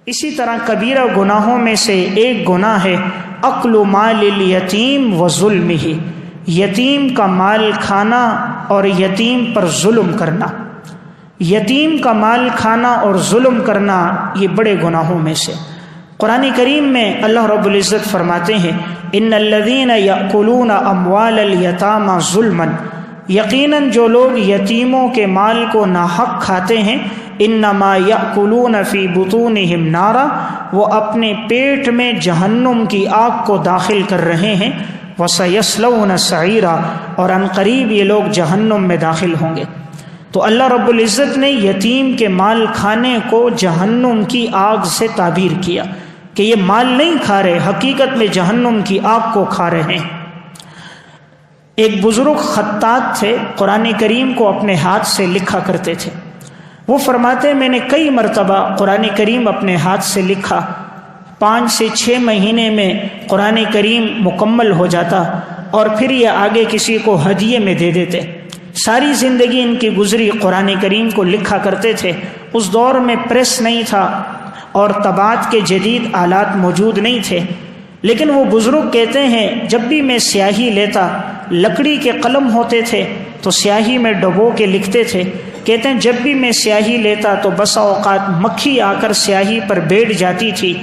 اسی طرح کبیرہ گناہوں میں سے ایک گناہ ہے اکل مال الیتیم و ظلمہ، یتیم کا مال کھانا اور یتیم پر ظلم کرنا۔ یتیم کا مال کھانا اور ظلم کرنا یہ بڑے گناہوں میں سے۔ قرآن کریم میں اللہ رب العزت فرماتے ہیں ان الذین یأکلون اموال الیتامی ظلما، یقیناً جو لوگ یتیموں کے مال کو ناحق کھاتے ہیں، انما یأکلون فی بطونہم نارا، وہ اپنے پیٹ میں جہنم کی آگ کو داخل کر رہے ہیں، وسیصلون سعیرا، اور ان قریب یہ لوگ جہنم میں داخل ہوں گے۔ تو اللہ رب العزت نے یتیم کے مال کھانے کو جہنم کی آگ سے تعبیر کیا کہ یہ مال نہیں کھا رہے، حقیقت میں جہنم کی آگ کو کھا رہے ہیں۔ ایک بزرگ خطاط تھے، قرآن کریم کو اپنے ہاتھ سے لکھا کرتے تھے۔ وہ فرماتے میں نے کئی مرتبہ قرآن کریم اپنے ہاتھ سے لکھا، 5 سے 6 مہینے میں قرآن کریم مکمل ہو جاتا اور پھر یہ آگے کسی کو ہدیے میں دے دیتے۔ ساری زندگی ان کی گزری قرآن کریم کو لکھا کرتے تھے۔ اس دور میں پریس نہیں تھا اور طباعت کے جدید آلات موجود نہیں تھے، لیکن وہ بزرگ کہتے ہیں جب بھی میں سیاہی لیتا، لکڑی کے قلم ہوتے تھے تو سیاہی میں ڈبو کے لکھتے تھے۔ کہتے ہیں جب بھی میں سیاہی لیتا تو بسا اوقات مکھی آ کر سیاہی پر بیٹھ جاتی تھی،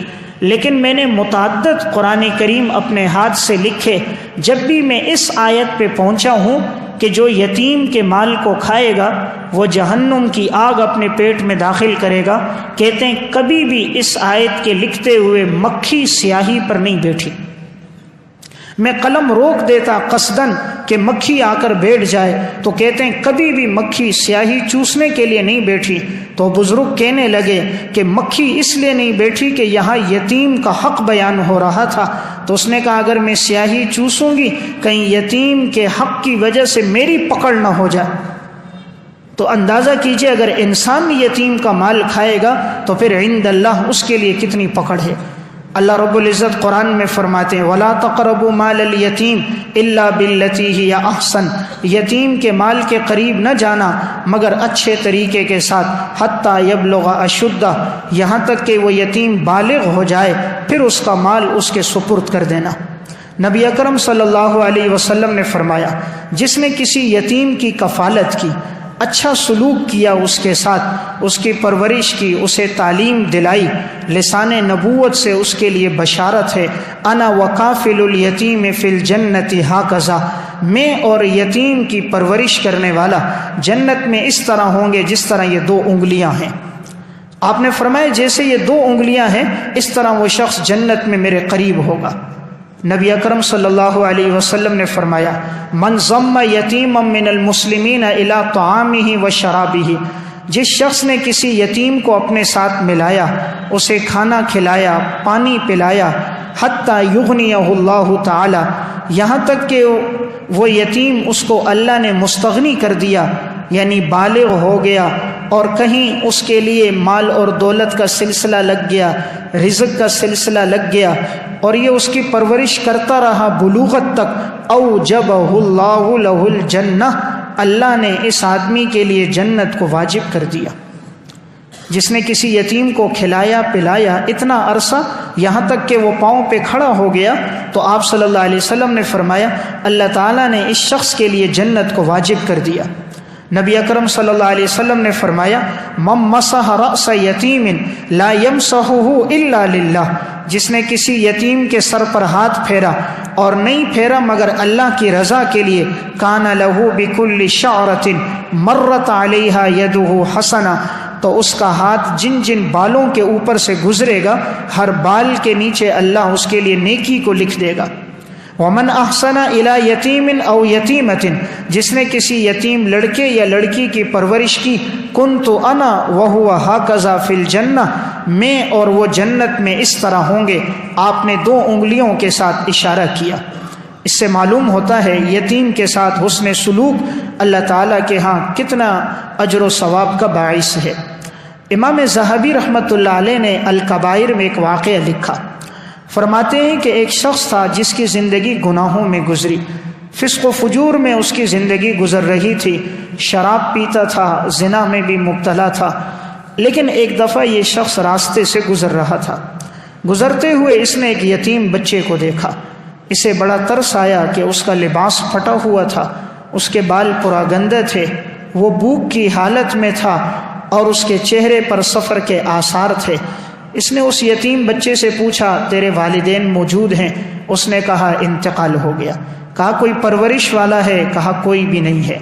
لیکن میں نے متعدد قرآن کریم اپنے ہاتھ سے لکھے۔ جب بھی میں اس آیت پہ پہنچا ہوں کہ جو یتیم کے مال کو کھائے گا وہ جہنم کی آگ اپنے پیٹ میں داخل کرے گا، کہتے ہیں کبھی بھی اس آیت کے لکھتے ہوئے مکھی سیاہی پر نہیں بیٹھی۔ میں قلم روک دیتا قصدن کہ مکھی آ کر بیٹھ جائے، تو کہتے ہیں کبھی بھی مکھی سیاہی چوسنے کے لیے نہیں بیٹھی۔ تو بزرگ کہنے لگے کہ مکھی اس لیے نہیں بیٹھی کہ یہاں یتیم کا حق بیان ہو رہا تھا، تو اس نے کہا اگر میں سیاہی چوسوں گی کہیں یتیم کے حق کی وجہ سے میری پکڑ نہ ہو جائے۔ تو اندازہ کیجئے اگر انسان یتیم کا مال کھائے گا تو پھر عند اللہ اس کے لیے کتنی پکڑ ہے۔ اللہ رب العزت قرآن میں فرماتے ہیں وَلَا تَقْرَبُوا مَالَ الْيَتِيمِ إِلَّا بِالَّتِي هِيَ أَحْسَنُ، یتیم کے مال کے قریب نہ جانا مگر اچھے طریقے کے ساتھ، حَتَّى يَبْلُغَ أَشُدَّهُ، یہاں تک کہ وہ یتیم بالغ ہو جائے، پھر اس کا مال اس کے سپرد کر دینا۔ نبی اکرم صلی اللہ علیہ وسلم نے فرمایا جس نے کسی یتیم کی کفالت کی، اچھا سلوک کیا اس کے ساتھ، اس کی پرورش کی، اسے تعلیم دلائی، لسان نبوت سے اس کے لیے بشارت ہے انا وکافل الیتیم فی الجنت ہاکذا، میں اور یتیم کی پرورش کرنے والا جنت میں اس طرح ہوں گے جس طرح یہ 2 انگلیاں ہیں۔ آپ نے فرمایا جیسے یہ 2 انگلیاں ہیں اس طرح وہ شخص جنت میں میرے قریب ہوگا۔ نبی اکرم صلی اللہ علیہ وسلم نے فرمایا من ضم یتیما من المسلمین الی طعامہ و شرابہ، جس شخص نے کسی یتیم کو اپنے ساتھ ملایا، اسے کھانا کھلایا، پانی پلایا، حتی یغنیہ اللہ تعالی، یہاں تک کہ وہ یتیم اس کو اللہ نے مستغنی کر دیا، یعنی بالغ ہو گیا اور کہیں اس کے لیے مال اور دولت کا سلسلہ لگ گیا، رزق کا سلسلہ لگ گیا اور یہ اس کی پرورش کرتا رہا بلوغت تک، اوجبہ اللہ لہ الجنہ، اللہ نے اس آدمی کے لیے جنت کو واجب کر دیا۔ جس نے کسی یتیم کو کھلایا پلایا اتنا عرصہ یہاں تک کہ وہ پاؤں پہ کھڑا ہو گیا، تو آپ صلی اللہ علیہ وسلم نے فرمایا اللہ تعالیٰ نے اس شخص کے لیے جنت کو واجب کر دیا۔ نبی اکرم صلی اللہ علیہ وسلم نے فرمایا من مسح رأس یتیم لا یمسحہ الا للہ، جس نے کسی یتیم کے سر پر ہاتھ پھیرا اور نہیں پھیرا مگر اللہ کی رضا کے لیے، کان لہ بکل شعرۃ مرت علیہا یدہ حسنہ، تو اس کا ہاتھ جن جن بالوں کے اوپر سے گزرے گا ہر بال کے نیچے اللہ اس کے لیے نیکی کو لکھ دے گا۔ ومن احسن الی یتیم او یتیمۃ، جس نے کسی یتیم لڑکے یا لڑکی کی پرورش کی، کنت انا وہو ہکذا فی الجنہ، میں اور وہ جنت میں اس طرح ہوں گے۔ آپ نے 2 انگلیوں کے ساتھ اشارہ کیا۔ اس سے معلوم ہوتا ہے یتیم کے ساتھ حسن سلوک اللہ تعالیٰ کے ہاں کتنا اجر و ثواب کا باعث ہے۔ امام ذہبی رحمۃ اللہ علیہ نے الکبائر میں ایک واقعہ لکھا، فرماتے ہیں کہ ایک شخص تھا جس کی زندگی گناہوں میں گزری، فسق و فجور میں اس کی زندگی گزر رہی تھی، شراب پیتا تھا، زنا میں بھی مبتلا تھا، لیکن ایک دفعہ یہ شخص راستے سے گزر رہا تھا، گزرتے ہوئے اس نے ایک یتیم بچے کو دیکھا، اسے بڑا ترس آیا کہ اس کا لباس پھٹا ہوا تھا، اس کے بال پراگندہ تھے، وہ بھوک کی حالت میں تھا اور اس کے چہرے پر سفر کے آثار تھے۔ اس نے اس یتیم بچے سے پوچھا تیرے والدین موجود ہیں؟ اس نے کہا انتقال ہو گیا۔ کہا کوئی پرورش والا ہے؟ کہا کوئی بھی نہیں ہے۔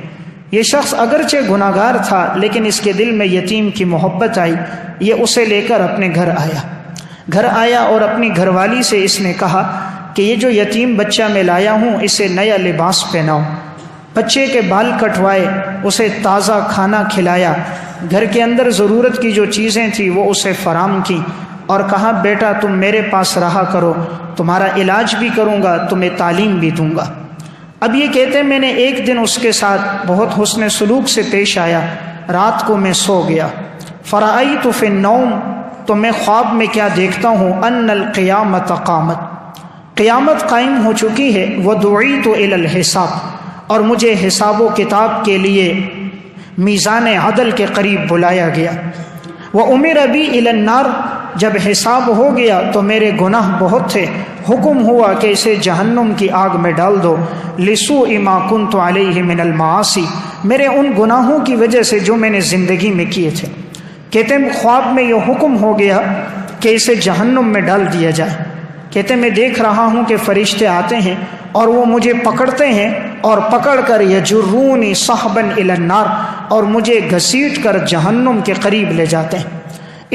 یہ شخص اگرچہ گناہ گار تھا لیکن اس کے دل میں یتیم کی محبت آئی، یہ اسے لے کر اپنے گھر آیا اور اپنی گھر والی سے اس نے کہا کہ یہ جو یتیم بچہ میں لایا ہوں اسے نیا لباس پہناؤ۔ بچے کے بال کٹوائے، اسے تازہ کھانا کھلایا، گھر کے اندر ضرورت کی جو چیزیں تھیں وہ اسے فراہم کی، اور کہا بیٹا تم میرے پاس رہا کرو، تمہارا علاج بھی کروں گا، تمہیں تعلیم بھی دوں گا۔ اب یہ کہتے میں نے ایک دن اس کے ساتھ بہت حسن سلوک سے پیش آیا، رات کو میں سو گیا، فرأیت فی النوم، تو میں خواب میں کیا دیکھتا ہوں، ان القیامت قامت، قیامت قائم ہو چکی ہے، ودعیت الی الحساب، اور مجھے حساب و کتاب کے لیے میزان عدل کے قریب بلایا گیا، وامر بی الی النار، جب حساب ہو گیا تو میرے گناہ بہت تھے، حکم ہوا کہ اسے جہنم کی آگ میں ڈال دو، لسوء ما کنت علیہ من المعاصی، میرے ان گناہوں کی وجہ سے جو میں نے زندگی میں کیے تھے۔ کہتے ہیں خواب میں یہ حکم ہو گیا کہ اسے جہنم میں ڈال دیا جائے۔ کہتے ہیں میں دیکھ رہا ہوں کہ فرشتے آتے ہیں اور وہ مجھے پکڑتے ہیں اور پکڑ کر یجرونی صحبا الی النار، اور مجھے گھسیٹ کر جہنم کے قریب لے جاتے ہیں۔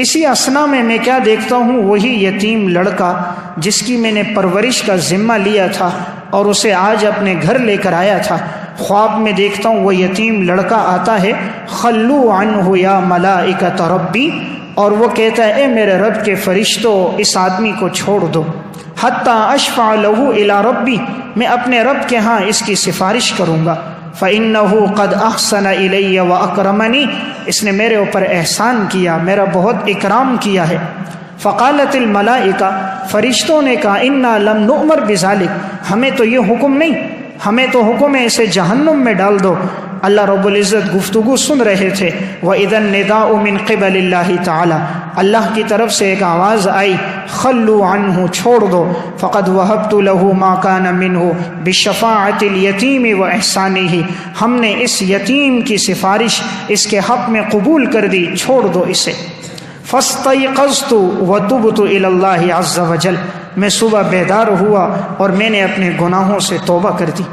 اسی اثنا میں کیا دیکھتا ہوں، وہی یتیم لڑکا جس کی میں نے پرورش کا ذمہ لیا تھا اور اسے آج اپنے گھر لے کر آیا تھا، خواب میں دیکھتا ہوں وہ یتیم لڑکا آتا ہے، خلو عنہ یا ملائکۃ ربی، اور وہ کہتا ہے اے میرے رب کے فرشتوں اس آدمی کو چھوڑ دو، حتی اشفع لہ الی ربی، میں اپنے رب کے ہاں اس کی سفارش کروں گا، فإنہ قد احسن الی واکرمنی، اس نے میرے اوپر احسان کیا، میرا بہت اکرام کیا ہے۔ فقالت الملائکہ، فرشتوں نے کہا انا لم نؤمر بذلک، ہمیں تو یہ حکم نہیں، ہمیں تو حکم ہے اسے جہنم میں ڈال دو۔ اللہ رب العزت گفتگو سن رہے تھے، وَإِذَا النِّدَاءُ مِنْ قِبَلِ اللَّهِ تَعَالَى، اللہ کی طرف سے ایک آواز آئی، خلوا عنہ، چھوڑ دو، فقد وهبت له ما كان منه بشفاعة اليتيم وإحسانه، ہم نے اس یتیم کی سفارش اس کے حق میں قبول کر دی، چھوڑ دو اسے۔ فاستيقظت وتبت إلى الله عز وجل، میں صبح بیدار ہوا اور میں نے اپنے گناہوں سے توبہ کر دی۔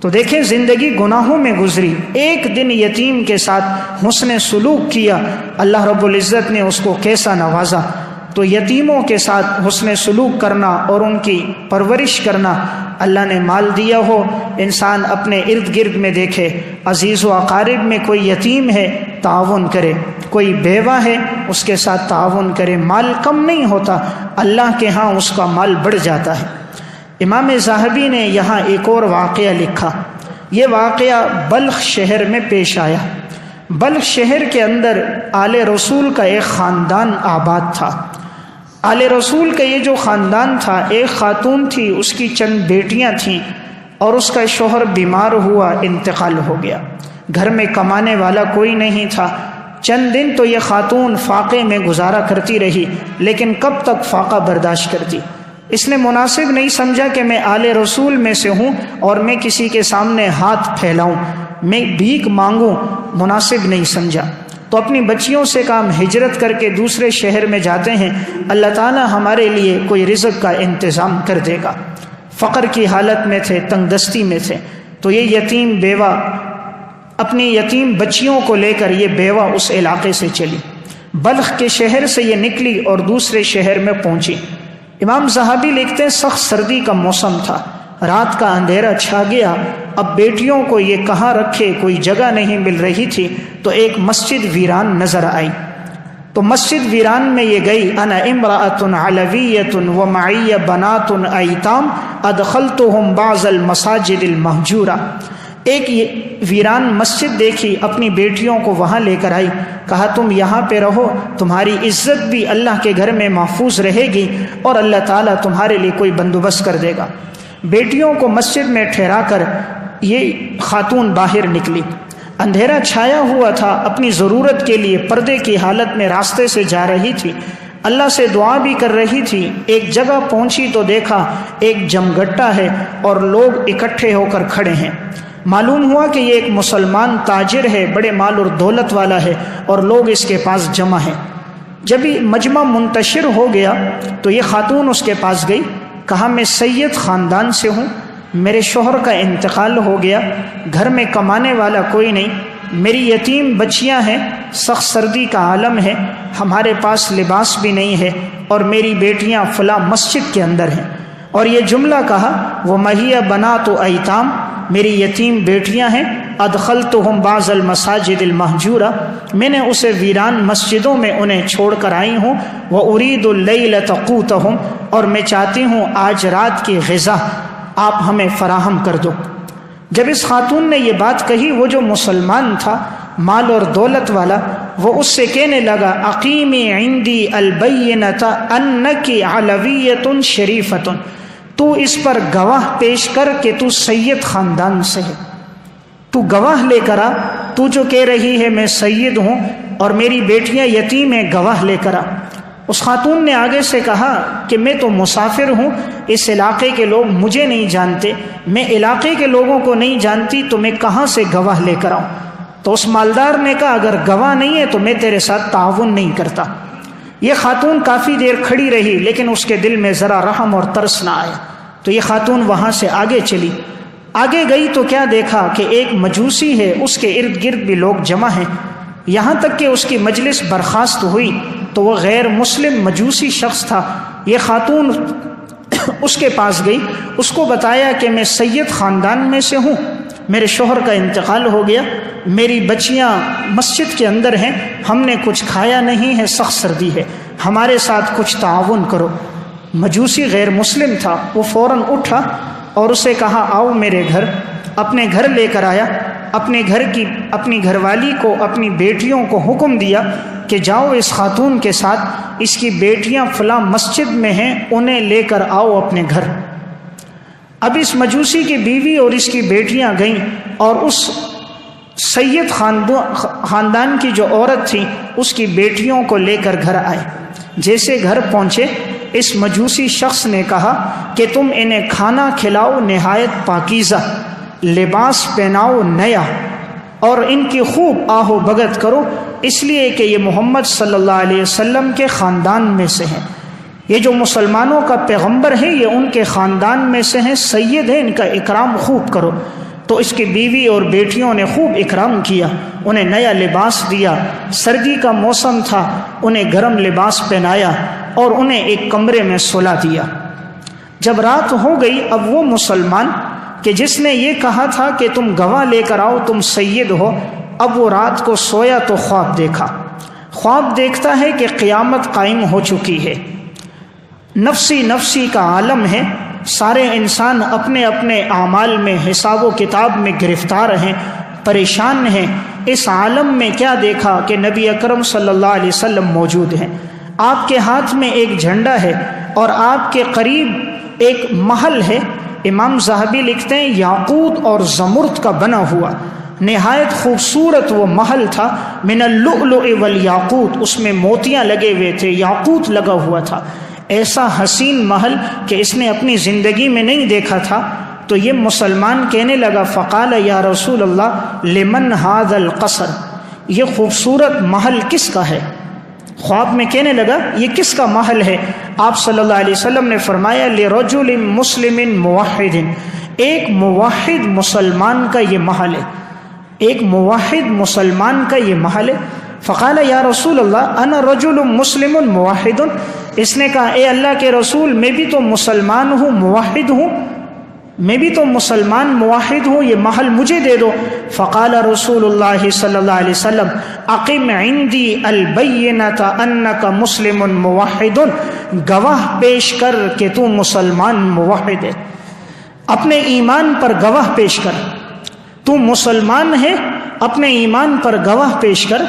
تو دیکھیں زندگی گناہوں میں گزری، ایک دن یتیم کے ساتھ حسن سلوک کیا، اللہ رب العزت نے اس کو کیسا نوازا۔ تو یتیموں کے ساتھ حسن سلوک کرنا اور ان کی پرورش کرنا، اللہ نے مال دیا ہو انسان اپنے ارد گرد میں دیکھے، عزیز و اقارب میں کوئی یتیم ہے تعاون کرے، کوئی بیوہ ہے اس کے ساتھ تعاون کرے، مال کم نہیں ہوتا، اللہ کے ہاں اس کا مال بڑھ جاتا ہے۔ امام ذہبی نے یہاں ایک اور واقعہ لکھا، یہ واقعہ بلخ شہر میں پیش آیا۔ بلخ شہر کے اندر آل رسول کا ایک خاندان آباد تھا۔ آل رسول کا یہ جو خاندان تھا، ایک خاتون تھی، اس کی چند بیٹیاں تھیں اور اس کا شوہر بیمار ہوا، انتقال ہو گیا، گھر میں کمانے والا کوئی نہیں تھا۔ چند دن تو یہ خاتون فاقے میں گزارا کرتی رہی، لیکن کب تک فاقہ برداشت کرتی؟ اس نے مناسب نہیں سمجھا کہ میں آل رسول میں سے ہوں اور میں کسی کے سامنے ہاتھ پھیلاؤں، میں بھیک مانگوں، مناسب نہیں سمجھا۔ تو اپنی بچیوں سے کام ہجرت کر کے دوسرے شہر میں جاتے ہیں، اللہ تعالیٰ ہمارے لیے کوئی رزق کا انتظام کر دے گا۔ فقر کی حالت میں تھے، تنگ دستی میں تھے، تو یہ یتیم بیوہ اپنی یتیم بچیوں کو لے کر یہ بیوہ اس علاقے سے چلی، بلخ کے شہر سے یہ نکلی اور دوسرے شہر میں پہنچی۔ امام ذہبی لکھتے ہیں سخت سردی کا موسم تھا، رات کا اندھیرا چھا گیا، اب بیٹیوں کو یہ کہاں رکھے، کوئی جگہ نہیں مل رہی تھی، تو ایک مسجد ویران نظر آئی، تو مسجد ویران میں یہ گئی، انا امرأۃ علویۃ ومعی بنات ایتام ادخلتهم بعض المساجد المہجورہ، ایک ویران مسجد دیکھی، اپنی بیٹیوں کو وہاں لے کر آئی، کہا تم یہاں پہ رہو، تمہاری عزت بھی اللہ کے گھر میں محفوظ رہے گی اور اللہ تعالیٰ تمہارے لیے کوئی بندوبست کر دے گا۔ بیٹیوں کو مسجد میں ٹھہرا کر یہ خاتون باہر نکلی، اندھیرا چھایا ہوا تھا، اپنی ضرورت کے لیے پردے کی حالت میں راستے سے جا رہی تھی، اللہ سے دعا بھی کر رہی تھی۔ ایک جگہ پہنچی تو دیکھا ایک جمگٹا ہے اور لوگ اکٹھے ہو کر کھڑے ہیں۔ معلوم ہوا کہ یہ ایک مسلمان تاجر ہے، بڑے مال اور دولت والا ہے، اور لوگ اس کے پاس جمع ہیں۔ جب یہ مجمع منتشر ہو گیا تو یہ خاتون اس کے پاس گئی، کہا میں سید خاندان سے ہوں، میرے شوہر کا انتقال ہو گیا، گھر میں کمانے والا کوئی نہیں، میری یتیم بچیاں ہیں، سخت سردی کا عالم ہے، ہمارے پاس لباس بھی نہیں ہے، اور میری بیٹیاں فلاں مسجد کے اندر ہیں۔ اور یہ جملہ کہا، وہ مہیا بنات ایتام، میری یتیم بیٹیاں ہیں، ادخلتہم بعض المساجد المہجورہ، میں نے اسے ویران مسجدوں میں انہیں چھوڑ کر آئی ہوں، وارید اللیلۃ قوتہم، اور میں چاہتی ہوں آج رات کی غذا آپ ہمیں فراہم کر دو۔ جب اس خاتون نے یہ بات کہی، وہ جو مسلمان تھا مال اور دولت والا، وہ اس سے کہنے لگا، اقیمی عندی البینۃ انک علویۃ شریفۃ، تو اس پر گواہ پیش کر کہ تو سید خاندان سے ہے، تو گواہ لے کر آ، تو جو کہہ رہی ہے میں سید ہوں اور میری بیٹیاں یتیم ہیں، گواہ لے کر آ۔ اس خاتون نے آگے سے کہا کہ میں تو مسافر ہوں، اس علاقے کے لوگ مجھے نہیں جانتے، میں علاقے کے لوگوں کو نہیں جانتی، تو میں کہاں سے گواہ لے کر آؤں؟ تو اس مالدار نے کہا اگر گواہ نہیں ہے تو میں تیرے ساتھ تعاون نہیں کرتا۔ یہ خاتون کافی دیر کھڑی رہی، لیکن اس کے دل میں ذرا رحم اور ترس نہ آیا، تو یہ خاتون وہاں سے آگے چلی۔ آگے گئی تو کیا دیکھا کہ ایک مجوسی ہے، اس کے ارد گرد بھی لوگ جمع ہیں، یہاں تک کہ اس کی مجلس برخاست ہوئی تو وہ غیر مسلم مجوسی شخص تھا۔ یہ خاتون اس کے پاس گئی، اس کو بتایا کہ میں سید خاندان میں سے ہوں، میرے شوہر کا انتقال ہو گیا، میری بچیاں مسجد کے اندر ہیں، ہم نے کچھ کھایا نہیں ہے، سخت سردی ہے، ہمارے ساتھ کچھ تعاون کرو۔ مجوسی غیر مسلم تھا، وہ فوراً اٹھا اور اسے کہا آؤ میرے گھر۔ اپنے گھر لے کر آیا، اپنی گھر والی کو، اپنی بیٹیوں کو حکم دیا کہ جاؤ اس خاتون کے ساتھ، اس کی بیٹیاں فلاں مسجد میں ہیں، انہیں لے کر آؤ اپنے گھر۔ اب اس مجوسی کی بیوی اور اس کی بیٹیاں گئیں اور اس سید خاندان کی جو عورت تھی اس کی بیٹیوں کو لے کر گھر آئے۔ جیسے گھر پہنچے، اس مجوسی شخص نے کہا کہ تم انہیں کھانا کھلاؤ نہایت پاکیزہ، لباس پہناؤ نیا، اور ان کی خوب آہو بھگت کرو، اس لیے کہ یہ محمد صلی اللہ علیہ وسلم کے خاندان میں سے ہیں، یہ جو مسلمانوں کا پیغمبر ہے یہ ان کے خاندان میں سے ہیں، سید ہیں، ان کا اکرام خوب کرو۔ تو اس کی بیوی اور بیٹیوں نے خوب اکرام کیا، انہیں نیا لباس دیا، سردی کا موسم تھا، انہیں گرم لباس پہنایا اور انہیں ایک کمرے میں سلا دیا۔ جب رات ہو گئی، اب وہ مسلمان کہ جس نے یہ کہا تھا کہ تم گواہ لے کر آؤ، تم سید ہو، اب وہ رات کو سویا تو خواب دیکھا۔ خواب دیکھتا ہے کہ قیامت قائم ہو چکی ہے، نفسی نفسی کا عالم ہے، سارے انسان اپنے اپنے اعمال میں، حساب و کتاب میں گرفتار ہیں، پریشان ہیں۔ اس عالم میں کیا دیکھا کہ نبی اکرم صلی اللہ علیہ وسلم موجود ہیں، آپ کے ہاتھ میں ایک جھنڈا ہے اور آپ کے قریب ایک محل ہے، امام ذہبی لکھتے ہیں یاقوت اور زمرد کا بنا ہوا، نہایت خوبصورت وہ محل تھا، من اللؤلؤ والیاقوت، اس میں موتیاں لگے ہوئے تھے، یاقوت لگا ہوا تھا، ایسا حسین محل کہ اس نے اپنی زندگی میں نہیں دیکھا تھا۔ تو یہ مسلمان کہنے لگا، فقال یا رسول اللہ لمن ھذا القصر، یہ خوبصورت محل کس کا ہے؟ خواب میں کہنے لگا یہ کس کا محل ہے؟ آپ صلی اللہ علیہ وسلم نے فرمایا لرجل مسلم موحد، ایک موحد مسلمان کا یہ محل ہے، ایک موحد مسلمان کا یہ محل ہے۔ فقال یا رسول اللہ انا رجل مسلم موحد، اس نے کہا اے اللہ کے رسول میں بھی تو مسلمان ہوں، موحد ہوں، میں بھی تو مسلمان موحد ہوں، یہ محل مجھے دے دو۔ فقال رسول اللہ صلی اللہ علیہ وسلم اقم عندی البینۃ انک مسلم موحد، گواہ پیش کر کہ تو مسلمان موحد ہے، اپنے ایمان پر گواہ پیش کر، تو مسلمان ہے، اپنے ایمان پر گواہ پیش کر۔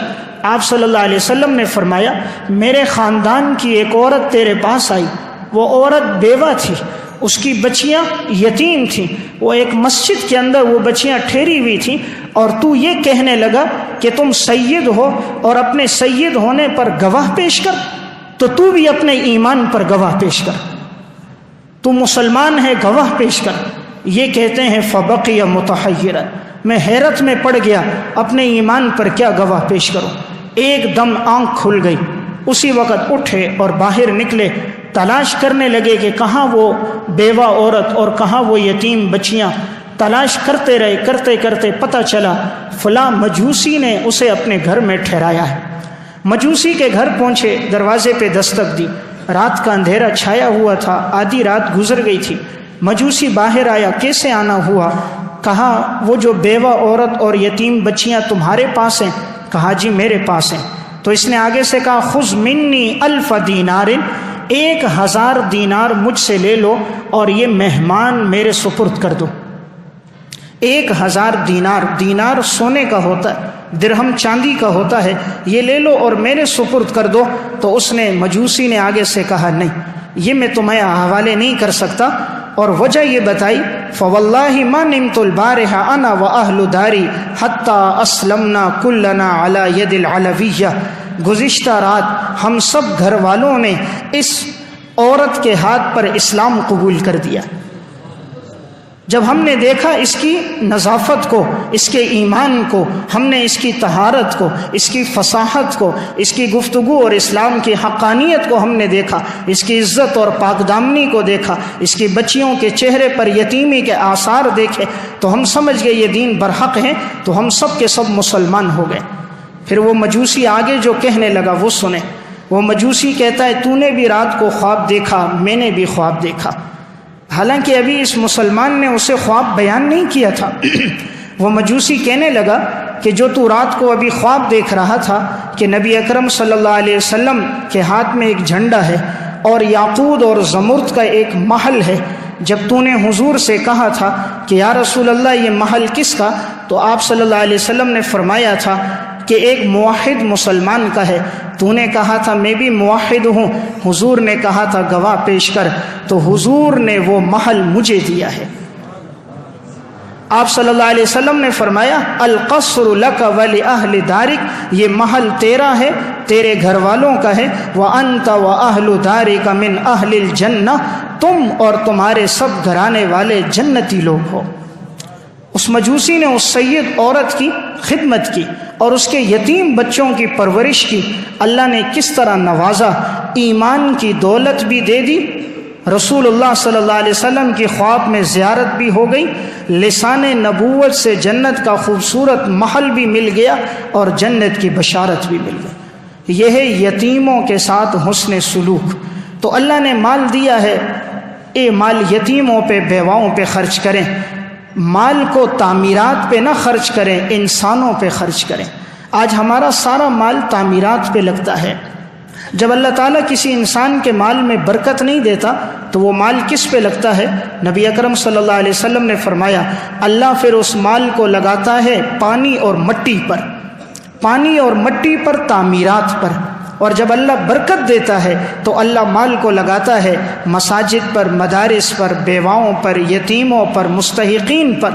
آپ صلی اللہ علیہ وسلم نے فرمایا میرے خاندان کی ایک عورت تیرے پاس آئی، وہ عورت بیوہ تھی، اس کی بچیاں یتیم تھیں، وہ ایک مسجد کے اندر وہ بچیاں ٹھہری ہوئی تھیں، اور تو یہ کہنے لگا کہ تم سید ہو اور اپنے سید ہونے پر گواہ پیش کر، تو بھی اپنے ایمان پر گواہ پیش کر، تو مسلمان ہے، گواہ پیش کر۔ یہ کہتے ہیں فبقی متحیرا، میں حیرت میں پڑ گیا، اپنے ایمان پر کیا گواہ پیش کروں۔ ایک دم آنکھ کھل گئی، اسی وقت اٹھے اور باہر نکلے، تلاش کرنے لگے کہ کہاں وہ بیوہ عورت اور کہاں وہ یتیم بچیاں۔ تلاش کرتے رہے، کرتے کرتے پتہ چلا فلاں مجوسی نے اسے اپنے گھر میں ٹھہرایا ہے۔ مجوسی کے گھر پہنچے، دروازے پہ دستک دی، رات کا اندھیرا چھایا ہوا تھا، آدھی رات گزر گئی تھی۔ مجوسی باہر آیا، کیسے آنا ہوا؟ کہا وہ جو بیوہ عورت اور یتیم بچیاں تمہارے پاس ہیں؟ کہا جی میرے پاس ہیں۔ تو اس نے آگے سے کہا خذ منی 1000 دینار، 1000 دینار مجھ سے لے لو اور یہ مہمان میرے سپرد کر دو۔ 1000 دینار، دینار سونے کا ہوتا ہے، درہم چاندی کا ہوتا ہے، یہ لے لو اور میرے سپرد کر دو۔ تو اس نے مجوسی نے آگے سے کہا نہیں، یہ میں تمہیں حوالے نہیں کر سکتا، اور وجہ یہ بتائی فواللہ ما نمت البارحہ انا واہل داری حتی اسلمنا کلنا علی ید العلویہ، گزشتہ رات ہم سب گھر والوں نے اس عورت کے ہاتھ پر اسلام قبول کر دیا۔ جب ہم نے دیکھا اس کی نظافت کو، اس کے ایمان کو، ہم نے اس کی طہارت کو، اس کی فصاحت کو، اس کی گفتگو اور اسلام کی حقانیت کو ہم نے دیکھا، اس کی عزت اور پاک دامنی کو دیکھا، اس کی بچیوں کے چہرے پر یتیمی کے آثار دیکھے، تو ہم سمجھ گئے یہ دین برحق ہے، تو ہم سب کے سب مسلمان ہو گئے۔ پھر وہ مجوسی آگے جو کہنے لگا وہ سنیں۔ وہ مجوسی کہتا ہے تو نے بھی رات کو خواب دیکھا، میں نے بھی خواب دیکھا۔ حالانکہ ابھی اس مسلمان نے اسے خواب بیان نہیں کیا تھا۔ وہ مجوسی کہنے لگا کہ جو تو رات کو ابھی خواب دیکھ رہا تھا کہ نبی اکرم صلی اللہ علیہ وسلم کے ہاتھ میں ایک جھنڈا ہے اور یاقوت اور زمرد کا ایک محل ہے، جب تو نے حضور سے کہا تھا کہ یا رسول اللہ یہ محل کس کا، تو آپ صلی اللہ علیہ وسلم نے فرمایا تھا کہ ایک موحد مسلمان کا ہے۔ تو نے کہا تھا میں بھی موحد ہوں، حضور نے کہا تھا گواہ پیش کر، تو حضور نے وہ محل مجھے دیا ہے۔ آپ صلی اللہ علیہ وسلم نے فرمایا القصر لک ولأہل دارک، یہ محل تیرا ہے، تیرے گھر والوں کا ہے، وانت واہل دارک من اہل الجنہ، تم اور تمہارے سب گھرانے والے جنتی لوگ ہو۔ اس مجوسی نے اس سید عورت کی خدمت کی اور اس کے یتیم بچوں کی پرورش کی۔ اللہ نے کس طرح نوازا، ایمان کی دولت بھی دے دی، رسول اللہ صلی اللہ علیہ وسلم کی خواب میں زیارت بھی ہو گئی، لسان نبوت سے جنت کا خوبصورت محل بھی مل گیا اور جنت کی بشارت بھی مل گئی۔ یہ ہے یتیموں کے ساتھ حسن سلوک۔ تو اللہ نے مال دیا ہے، اے مال یتیموں پہ، بیواؤں پہ خرچ کریں، مال کو تعمیرات پہ نہ خرچ کریں، انسانوں پہ خرچ کریں۔ آج ہمارا سارا مال تعمیرات پہ لگتا ہے۔ جب اللہ تعالیٰ کسی انسان کے مال میں برکت نہیں دیتا تو وہ مال کس پہ لگتا ہے؟ نبی اکرم صلی اللہ علیہ وسلم نے فرمایا اللہ پھر اس مال کو لگاتا ہے پانی اور مٹی پر، پانی اور مٹی پر، تعمیرات پر۔ اور جب اللہ برکت دیتا ہے تو اللہ مال کو لگاتا ہے مساجد پر، مدارس پر، بیواؤں پر، یتیموں پر، مستحقین پر۔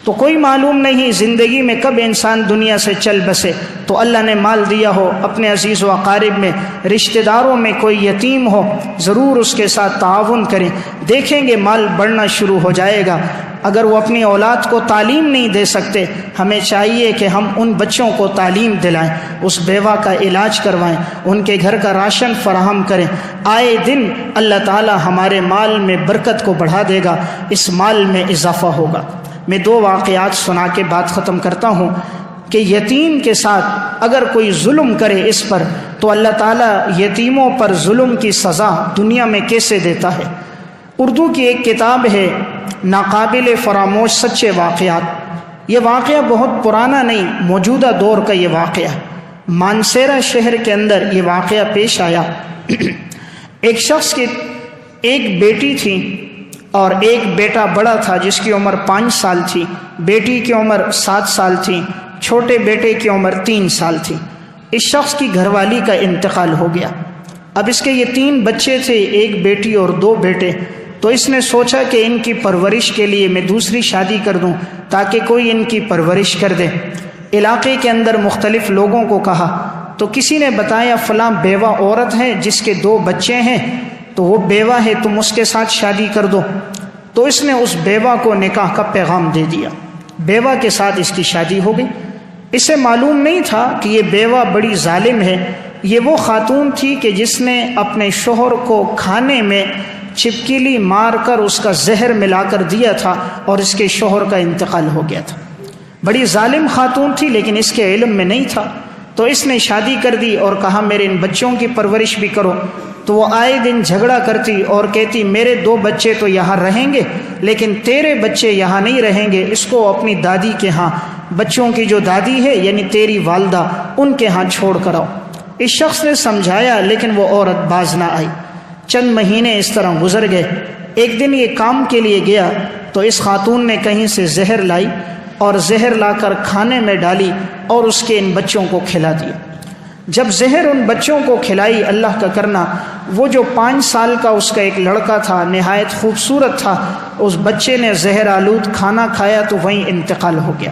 تو کوئی معلوم نہیں زندگی میں کب انسان دنیا سے چل بسے۔ تو اللہ نے مال دیا ہو، اپنے عزیز و اقارب میں، رشتہ داروں میں کوئی یتیم ہو، ضرور اس کے ساتھ تعاون کریں، دیکھیں گے مال بڑھنا شروع ہو جائے گا۔ اگر وہ اپنی اولاد کو تعلیم نہیں دے سکتے، ہمیں چاہیے کہ ہم ان بچوں کو تعلیم دلائیں، اس بیوہ کا علاج کروائیں، ان کے گھر کا راشن فراہم کریں۔ آئے دن اللہ تعالی ہمارے مال میں برکت کو بڑھا دے گا، اس مال میں اضافہ ہوگا۔ میں 2 واقعات سنا کے بات ختم کرتا ہوں کہ یتیم کے ساتھ اگر کوئی ظلم کرے اس پر تو اللہ تعالیٰ یتیموں پر ظلم کی سزا دنیا میں کیسے دیتا ہے۔ اردو کی ایک کتاب ہے ناقابل فراموش سچے واقعات۔ یہ واقعہ بہت پرانا نہیں، موجودہ دور کا یہ واقعہ۔ مانسیرا شہر کے اندر یہ واقعہ پیش آیا۔ ایک شخص کی ایک بیٹی تھی اور ایک بیٹا بڑا تھا جس کی عمر 5 سال تھی، بیٹی کی عمر 7 سال تھی، چھوٹے بیٹے کی عمر 3 سال تھی۔ اس شخص کی گھر والی کا انتقال ہو گیا۔ اب اس کے یہ 3 بچے تھے، ایک بیٹی اور 2 بیٹے۔ تو اس نے سوچا کہ ان کی پرورش کے لیے میں دوسری شادی کر دوں تاکہ کوئی ان کی پرورش کر دے۔ علاقے کے اندر مختلف لوگوں کو کہا تو کسی نے بتایا فلاں بیوہ عورت ہے جس کے 2 بچے ہیں، تو وہ بیوہ ہے، تم اس کے ساتھ شادی کر دو۔ تو اس نے اس بیوہ کو نکاح کا پیغام دے دیا، بیوہ کے ساتھ اس کی شادی ہو گئی۔ اسے معلوم نہیں تھا کہ یہ بیوہ بڑی ظالم ہے۔ یہ وہ خاتون تھی کہ جس نے اپنے شوہر کو کھانے میں چھپکلی مار کر اس کا زہر ملا کر دیا تھا اور اس کے شوہر کا انتقال ہو گیا تھا۔ بڑی ظالم خاتون تھی، لیکن اس کے علم میں نہیں تھا، تو اس نے شادی کر دی اور کہا میرے ان بچوں کی پرورش بھی کرو۔ تو وہ آئے دن جھگڑا کرتی اور کہتی میرے 2 بچے تو یہاں رہیں گے لیکن تیرے بچے یہاں نہیں رہیں گے، اس کو اپنی دادی کے ہاں، بچوں کی جو دادی ہے یعنی تیری والدہ، ان کے ہاں چھوڑ کر آؤ۔ اس شخص نے سمجھایا لیکن وہ عورت باز نہ آئی۔ چند مہینے اس طرح گزر گئے۔ ایک دن یہ کام کے لیے گیا تو اس خاتون نے کہیں سے زہر لائی اور زہر لا کر کھانے میں ڈالی اور اس کے ان بچوں کو کھلا دیا۔ جب زہر ان بچوں کو کھلائی، اللہ کا کرنا، وہ جو 5 سال کا اس کا ایک لڑکا تھا، نہایت خوبصورت تھا، اس بچے نے زہر آلود کھانا کھایا تو وہیں انتقال ہو گیا۔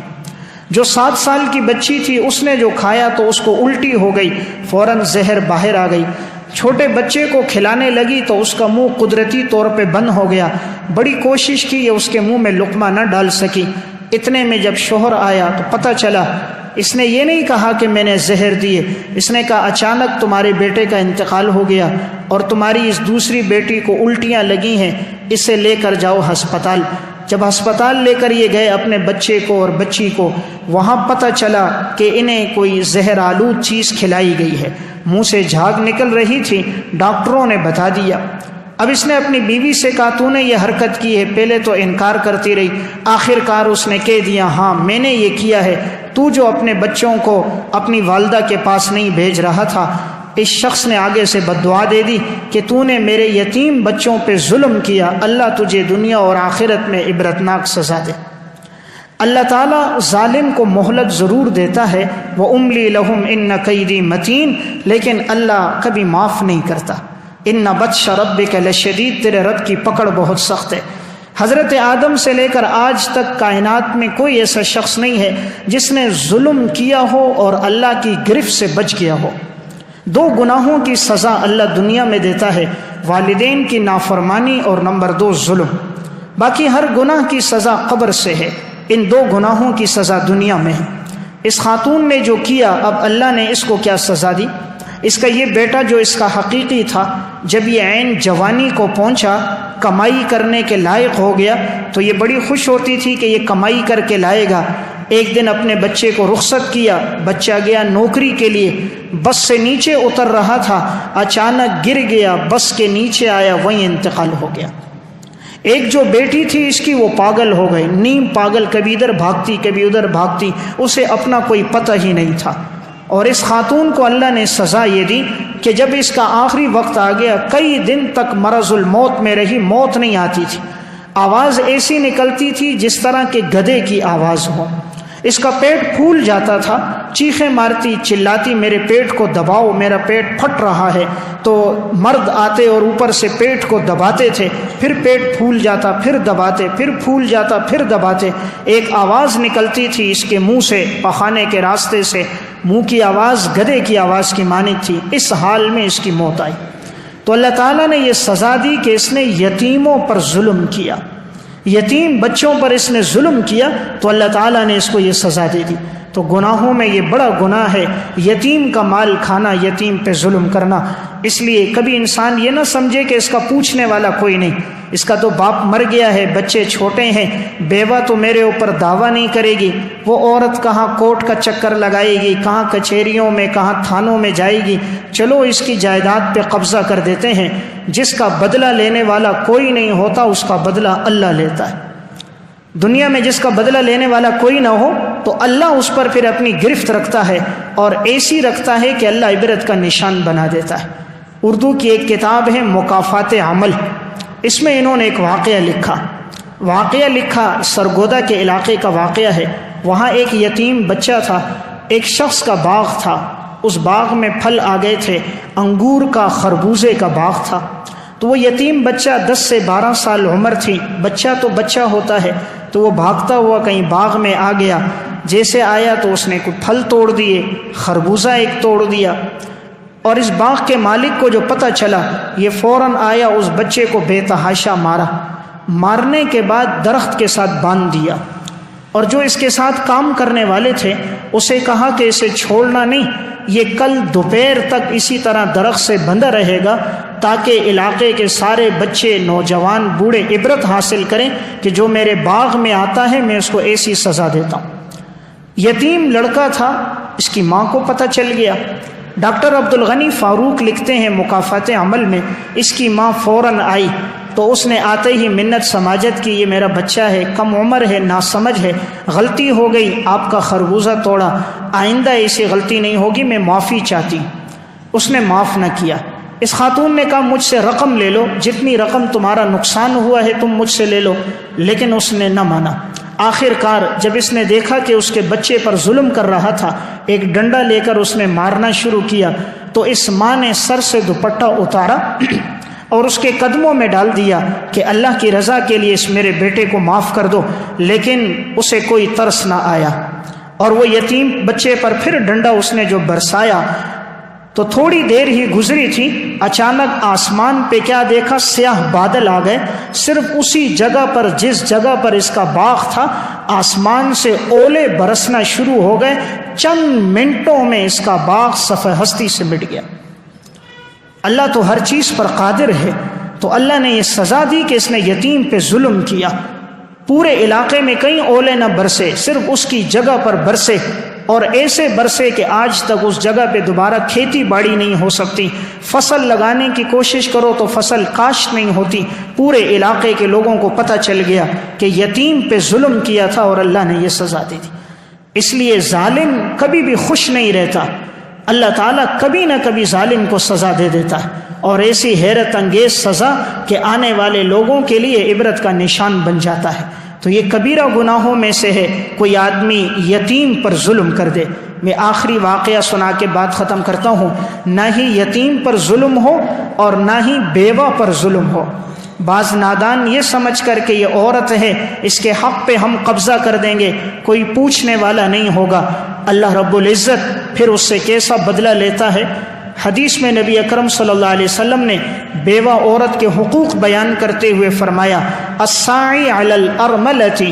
جو 7 سال کی بچی تھی اس نے جو کھایا تو اس کو الٹی ہو گئی، فوراً زہر باہر آ گئی۔ چھوٹے بچے کو کھلانے لگی تو اس کا منہ قدرتی طور پہ بند ہو گیا۔ بڑی کوشش کی، یہ اس کے منہ میں لقمہ نہ ڈال سکی۔ اتنے میں جب شوہر آیا تو پتہ چلا، اس نے یہ نہیں کہا کہ میں نے زہر دیے، اس نے کہا اچانک تمہارے بیٹے کا انتقال ہو گیا اور تمہاری اس دوسری بیٹی کو الٹیاں لگی ہیں، اسے لے کر جاؤ ہسپتال۔ جب ہسپتال لے کر یہ گئے اپنے بچے کو اور بچی کو، وہاں پتہ چلا کہ انہیں کوئی زہر آلود چیز کھلائی گئی ہے، منہ سے جھاگ نکل رہی تھی۔ ڈاکٹروں نے بتا دیا۔ اب اس نے اپنی بیوی سے کہا تو نے یہ حرکت کی ہے، پہلے تو انکار کرتی رہی، آخر کار اس نے کہہ دیا ہاں میں نے یہ کیا ہے، تو جو اپنے بچوں کو اپنی والدہ کے پاس نہیں بھیج رہا تھا۔ اس شخص نے آگے سے بددعا دے دی کہ تو نے میرے یتیم بچوں پہ ظلم کیا، اللہ تجھے دنیا اور آخرت میں عبرتناک سزا دے۔ اللہ تعالیٰ ظالم کو مہلت ضرور دیتا ہے، وَأُمْلِي لَهُمْ إِنَّ كَيْدِي مَتِينٌ، لیکن اللہ کبھی معاف نہیں کرتا۔ ان بطش ربک لشدید، تیرے رب کی پکڑ بہت سخت ہے۔ حضرت آدم سے لے کر آج تک کائنات میں کوئی ایسا شخص نہیں ہے جس نے ظلم کیا ہو اور اللہ کی گرفت سے بچ گیا ہو۔ 2 گناہوں کی سزا اللہ دنیا میں دیتا ہے، والدین کی نافرمانی اور نمبر 2 ظلم۔ باقی ہر گناہ کی سزا قبر سے ہے، ان 2 گناہوں کی سزا دنیا میں ہے۔ اس خاتون نے جو کیا، اب اللہ نے اس کو کیا سزا دی؟ اس کا یہ بیٹا جو اس کا حقیقی تھا، جب یہ عین جوانی کو پہنچا، کمائی کرنے کے لائق ہو گیا، تو یہ بڑی خوش ہوتی تھی کہ یہ کمائی کر کے لائے گا۔ ایک دن اپنے بچے کو رخصت کیا، بچہ گیا نوکری کے لیے، بس سے نیچے اتر رہا تھا، اچانک گر گیا، بس کے نیچے آیا، وہیں انتقال ہو گیا۔ ایک جو بیٹی تھی اس کی، وہ پاگل ہو گئی، نیم پاگل، کبھی ادھر بھاگتی کبھی ادھر بھاگتی، اسے اپنا کوئی پتہ ہی نہیں تھا۔ اور اس خاتون کو اللہ نے سزا یہ دی کہ جب اس کا آخری وقت آ گیا، کئی دن تک مرض الموت میں رہی، موت نہیں آتی تھی، آواز ایسی نکلتی تھی جس طرح کہ گدھے کی آواز ہو۔ اس کا پیٹ پھول جاتا تھا، چیخیں مارتی چلاتی میرے پیٹ کو دباؤ، میرا پیٹ پھٹ رہا ہے۔ تو مرد آتے اور اوپر سے پیٹ کو دباتے تھے، پھر پیٹ پھول جاتا، پھر دباتے، پھر پھول جاتا، پھر دباتے۔ ایک آواز نکلتی تھی اس کے منہ سے، پخانے کے راستے سے، منہ کی آواز گدھے کی آواز کی مانند تھی۔ اس حال میں اس کی موت آئی۔ تو اللہ تعالیٰ نے یہ سزا دی کہ اس نے یتیموں پر ظلم کیا، یتیم بچوں پر اس نے ظلم کیا، تو اللہ تعالیٰ نے اس کو یہ سزا دے دی۔ تو گناہوں میں یہ بڑا گناہ ہے، یتیم کا مال کھانا، یتیم پہ ظلم کرنا۔ اس لیے کبھی انسان یہ نہ سمجھے کہ اس کا پوچھنے والا کوئی نہیں، اس کا تو باپ مر گیا ہے، بچے چھوٹے ہیں، بیوہ تو میرے اوپر دعویٰ نہیں کرے گی، وہ عورت کہاں کورٹ کا چکر لگائے گی، کہاں کچہریوں میں، کہاں تھانوں میں جائے گی، چلو اس کی جائیداد پہ قبضہ کر دیتے ہیں۔ جس کا بدلہ لینے والا کوئی نہیں ہوتا، اس کا بدلہ اللہ لیتا ہے۔ دنیا میں جس کا بدلہ لینے والا کوئی نہ ہو تو اللہ اس پر پھر اپنی گرفت رکھتا ہے، اور ایسی رکھتا ہے کہ اللہ عبرت کا نشان بنا دیتا ہے۔ اردو کی ایک کتاب ہے مکافات عمل، اس میں انہوں نے ایک واقعہ لکھا، سرگودا کے علاقے کا واقعہ ہے۔ وہاں ایک یتیم بچہ تھا، ایک شخص کا باغ تھا، اس باغ میں پھل آ گئے تھے، انگور کا، خربوزے کا باغ تھا۔ تو وہ یتیم بچہ 10 سے 12 سال عمر تھی، بچہ تو بچہ ہوتا ہے، تو وہ بھاگتا ہوا کہیں باغ میں آ گیا، جیسے آیا تو اس نے کچھ پھل توڑ دیے، خربوزہ ایک توڑ دیا، اور اس باغ کے مالک کو جو پتہ چلا یہ فوراً آیا، اس بچے کو بے تحاشا مارا، مارنے کے بعد درخت کے ساتھ باندھ دیا، اور جو اس کے ساتھ کام کرنے والے تھے اسے کہا کہ اسے چھوڑنا نہیں، یہ کل دوپہر تک اسی طرح درخت سے بندھا رہے گا تاکہ علاقے کے سارے بچے، نوجوان، بوڑھے عبرت حاصل کریں کہ جو میرے باغ میں آتا ہے میں اس کو ایسی سزا دیتا ہوں۔ یتیم لڑکا تھا، اس کی ماں کو پتہ چل گیا۔ ڈاکٹر عبدالغنی فاروق لکھتے ہیں مکافات عمل میں، اس کی ماں فوراً آئی تو اس نے آتے ہی منت سماجت کی، یہ میرا بچہ ہے، کم عمر ہے، ناسمجھ ہے، غلطی ہو گئی، آپ کا خربوزہ توڑا، آئندہ ایسی غلطی نہیں ہوگی، میں معافی چاہتی ہوں۔ اس نے معاف نہ کیا۔ اس خاتون نے کہا مجھ سے رقم لے لو، جتنی رقم تمہارا نقصان ہوا ہے تم مجھ سے لے لو، لیکن اس نے نہ مانا۔ آخر کار جب اس نے دیکھا کہ اس کے بچے پر ظلم کر رہا تھا، ایک ڈنڈا لے کر اس نے مارنا شروع کیا، تو اس ماں نے سر سے دوپٹہ اتارا اور اس کے قدموں میں ڈال دیا کہ اللہ کی رضا کے لیے اس میرے بیٹے کو معاف کر دو، لیکن اسے کوئی ترس نہ آیا، اور وہ یتیم بچے پر پھر ڈنڈا اس نے جو برسایا تو تھوڑی دیر ہی گزری تھی، اچانک آسمان پہ کیا دیکھا، سیاہ بادل آ گئے، صرف اسی جگہ پر جس جگہ پر اس کا باغ تھا آسمان سے اولے برسنا شروع ہو گئے، چند منٹوں میں اس کا باغ صفحہ ہستی سے مٹ گیا۔ اللہ تو ہر چیز پر قادر ہے، تو اللہ نے یہ سزا دی کہ اس نے یتیم پہ ظلم کیا، پورے علاقے میں کہیں اولے نہ برسے، صرف اس کی جگہ پر برسے، اور ایسے برسے کہ آج تک اس جگہ پہ دوبارہ کھیتی باڑی نہیں ہو سکتی، فصل لگانے کی کوشش کرو تو فصل کاشت نہیں ہوتی۔ پورے علاقے کے لوگوں کو پتہ چل گیا کہ یتیم پہ ظلم کیا تھا اور اللہ نے یہ سزا دی تھی۔ اس لیے ظالم کبھی بھی خوش نہیں رہتا، اللہ تعالیٰ کبھی نہ کبھی ظالم کو سزا دے دیتا ہے، اور ایسی حیرت انگیز سزا کہ آنے والے لوگوں کے لیے عبرت کا نشان بن جاتا ہے۔ تو یہ کبیرہ گناہوں میں سے ہے کوئی آدمی یتیم پر ظلم کر دے۔ میں آخری واقعہ سنا کے بات ختم کرتا ہوں۔ نہ ہی یتیم پر ظلم ہو اور نہ ہی بیوہ پر ظلم ہو۔ بعض نادان یہ سمجھ کر کہ یہ عورت ہے، اس کے حق پہ ہم قبضہ کر دیں گے، کوئی پوچھنے والا نہیں ہوگا، اللہ رب العزت پھر اس سے کیسا بدلہ لیتا ہے۔ حدیث میں نبی اکرم صلی اللہ علیہ وسلم نے بیوہ عورت کے حقوق بیان کرتے ہوئے فرمایا، الساعی علی الارملۃ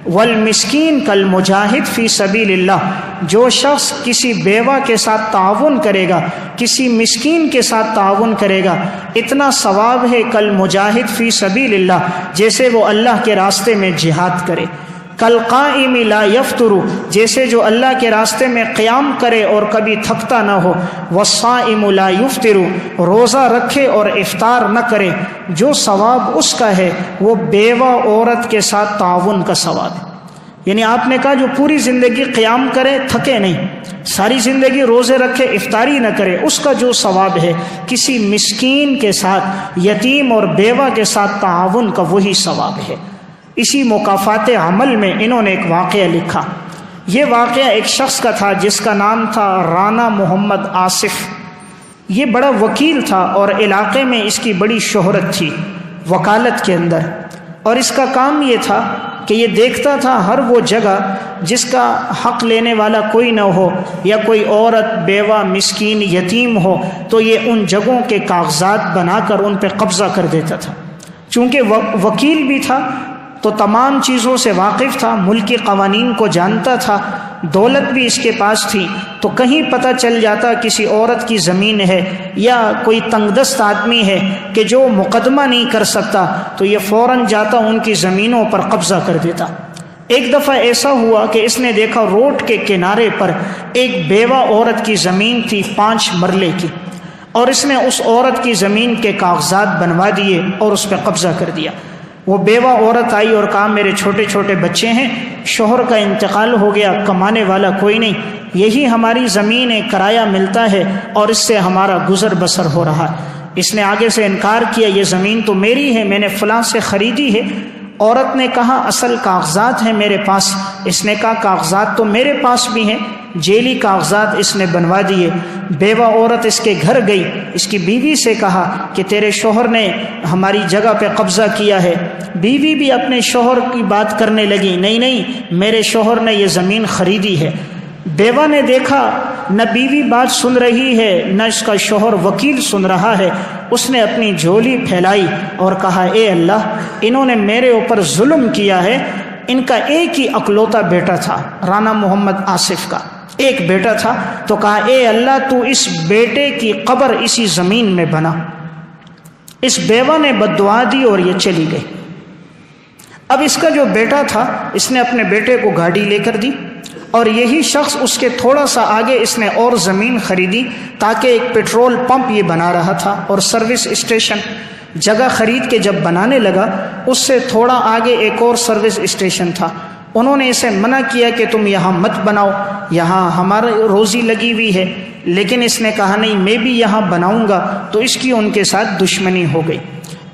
والمسکین کالمجاہد فی سبیل اللہ، جو شخص کسی بیوہ کے ساتھ تعاون کرے گا، کسی مسکین کے ساتھ تعاون کرے گا، اتنا ثواب ہے کالمجاہد فی سبیل اللہ، جیسے وہ اللہ کے راستے میں جہاد کرے، کالقائم لا یفتر، جیسے جو اللہ کے راستے میں قیام کرے اور کبھی تھکتا نہ ہو، والصائم لا یفطر، روزہ رکھے اور افطار نہ کرے، جو ثواب اس کا ہے وہ بیوہ عورت کے ساتھ تعاون کا ثواب ہے۔ یعنی آپ نے کہا جو پوری زندگی قیام کرے، تھکے نہیں، ساری زندگی روزے رکھے، افطاری نہ کرے، اس کا جو ثواب ہے کسی مسکین کے ساتھ، یتیم اور بیوہ کے ساتھ تعاون کا وہی ثواب ہے۔ اسی مکافات عمل میں انہوں نے ایک واقعہ لکھا۔ یہ واقعہ ایک شخص کا تھا جس کا نام تھا رانا محمد آصف۔ یہ بڑا وکیل تھا اور علاقے میں اس کی بڑی شہرت تھی وکالت کے اندر، اور اس کا کام یہ تھا کہ یہ دیکھتا تھا ہر وہ جگہ جس کا حق لینے والا کوئی نہ ہو، یا کوئی عورت، بیوہ، مسکین، یتیم ہو، تو یہ ان جگہوں کے کاغذات بنا کر ان پہ قبضہ کر دیتا تھا۔ چونکہ وکیل بھی تھا تو تمام چیزوں سے واقف تھا، ملکی قوانین کو جانتا تھا، دولت بھی اس کے پاس تھی، تو کہیں پتہ چل جاتا کسی عورت کی زمین ہے یا کوئی تنگ دست آدمی ہے کہ جو مقدمہ نہیں کر سکتا، تو یہ فوراً جاتا ان کی زمینوں پر قبضہ کر دیتا۔ ایک دفعہ ایسا ہوا کہ اس نے دیکھا روڈ کے کنارے پر ایک بیوہ عورت کی زمین تھی 5 مرلے کی، اور اس نے اس عورت کی زمین کے کاغذات بنوا دیے اور اس پہ قبضہ کر دیا۔ وہ بیوہ عورت آئی اور کہا میرے چھوٹے چھوٹے بچے ہیں، شوہر کا انتقال ہو گیا، کمانے والا کوئی نہیں، یہی ہماری زمین ہے، کرایہ ملتا ہے اور اس سے ہمارا گزر بسر ہو رہا ہے۔ اس نے آگے سے انکار کیا، یہ زمین تو میری ہے، میں نے فلاں سے خریدی ہے۔ عورت نے کہا اصل کاغذات ہیں میرے پاس۔ اس نے کہا کاغذات تو میرے پاس بھی ہیں، جیلی کاغذات اس نے بنوا دیے۔ بیوہ عورت اس کے گھر گئی، اس کی بیوی سے کہا کہ تیرے شوہر نے ہماری جگہ پہ قبضہ کیا ہے۔ بیوی بھی اپنے شوہر کی بات کرنے لگی، نہیں نہیں میرے شوہر نے یہ زمین خریدی ہے۔ بیوہ نے دیکھا نہ بیوی بات سن رہی ہے نہ اس کا شوہر وکیل سن رہا ہے، اس نے اپنی جھولی پھیلائی اور کہا اے اللہ، انہوں نے میرے اوپر ظلم کیا ہے۔ ان کا ایک ہی اکلوتا بیٹا تھا، رانا محمد آصف کا ایک بیٹا تھا، تو کہا اے اللہ تو اس بیٹے کی قبر اسی زمین میں بنا۔ اس بیوہ نے بد دعا دی اور یہ چلی گئی۔ اب اس کا جو بیٹا تھا اس نے اپنے بیٹے کو گاڑی لے کر دی، اور یہی شخص اس کے تھوڑا سا آگے اس نے اور زمین خریدی تاکہ ایک پیٹرول پمپ یہ بنا رہا تھا اور سروس اسٹیشن جگہ خرید کے جب بنانے لگا، اس سے تھوڑا آگے ایک اور سروس اسٹیشن تھا۔ انہوں نے اسے منع کیا کہ تم یہاں مت بناؤ، یہاں ہماری روزی لگی ہوئی ہے، لیکن اس نے کہا نہیں میں بھی یہاں بناؤں گا، تو اس کی ان کے ساتھ دشمنی ہو گئی۔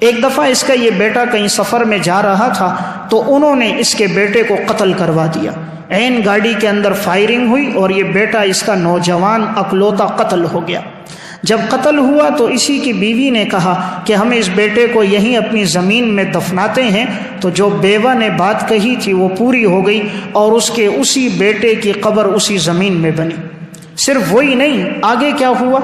ایک دفعہ اس کا یہ بیٹا کہیں سفر میں جا رہا تھا تو انہوں نے اس کے بیٹے کو قتل کروا دیا۔ عین گاڑی کے اندر فائرنگ ہوئی اور یہ بیٹا اس کا نوجوان اکلوتا قتل ہو گیا۔ جب قتل ہوا تو اسی کی بیوی نے کہا کہ ہم اس بیٹے کو یہیں اپنی زمین میں دفناتے ہیں، تو جو بیوہ نے بات کہی تھی وہ پوری ہو گئی اور اس کے اسی بیٹے کی قبر اسی زمین میں بنی۔ صرف وہی نہیں، آگے کیا ہوا؟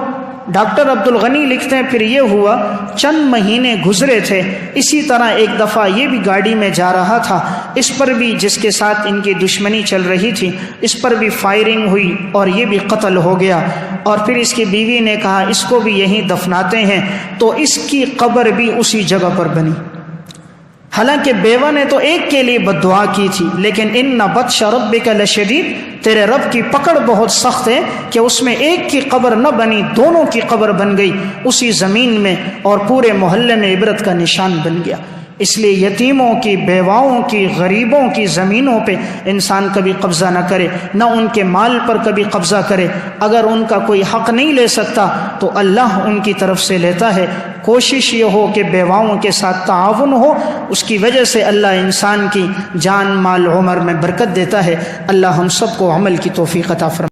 ڈاکٹر عبدالغنی لکھتے ہیں پھر یہ ہوا، چند مہینے گزرے تھے، اسی طرح ایک دفعہ یہ بھی گاڑی میں جا رہا تھا، اس پر بھی جس کے ساتھ ان کی دشمنی چل رہی تھی اس پر بھی فائرنگ ہوئی اور یہ بھی قتل ہو گیا۔ اور پھر اس کی بیوی نے کہا اس کو بھی یہیں دفناتے ہیں، تو اس کی قبر بھی اسی جگہ پر بنی۔ حالانکہ بیوہ نے تو ایک کے لیے بد دعا کی تھی، لیکن ان بطش ربک لشدید، تیرے رب کی پکڑ بہت سخت ہے کہ اس میں ایک کی قبر نہ بنی، دونوں کی قبر بن گئی اسی زمین میں، اور پورے محلے میں عبرت کا نشان بن گیا۔ اس لیے یتیموں کی، بیواؤں کی، غریبوں کی زمینوں پہ انسان کبھی قبضہ نہ کرے، نہ ان کے مال پر کبھی قبضہ کرے۔ اگر ان کا کوئی حق نہیں لے سکتا تو اللہ ان کی طرف سے لیتا ہے۔ کوشش یہ ہو کہ بیواؤں کے ساتھ تعاون ہو، اس کی وجہ سے اللہ انسان کی جان، مال، عمر میں برکت دیتا ہے۔ اللہ ہم سب کو عمل کی توفیق عطا فرمائے۔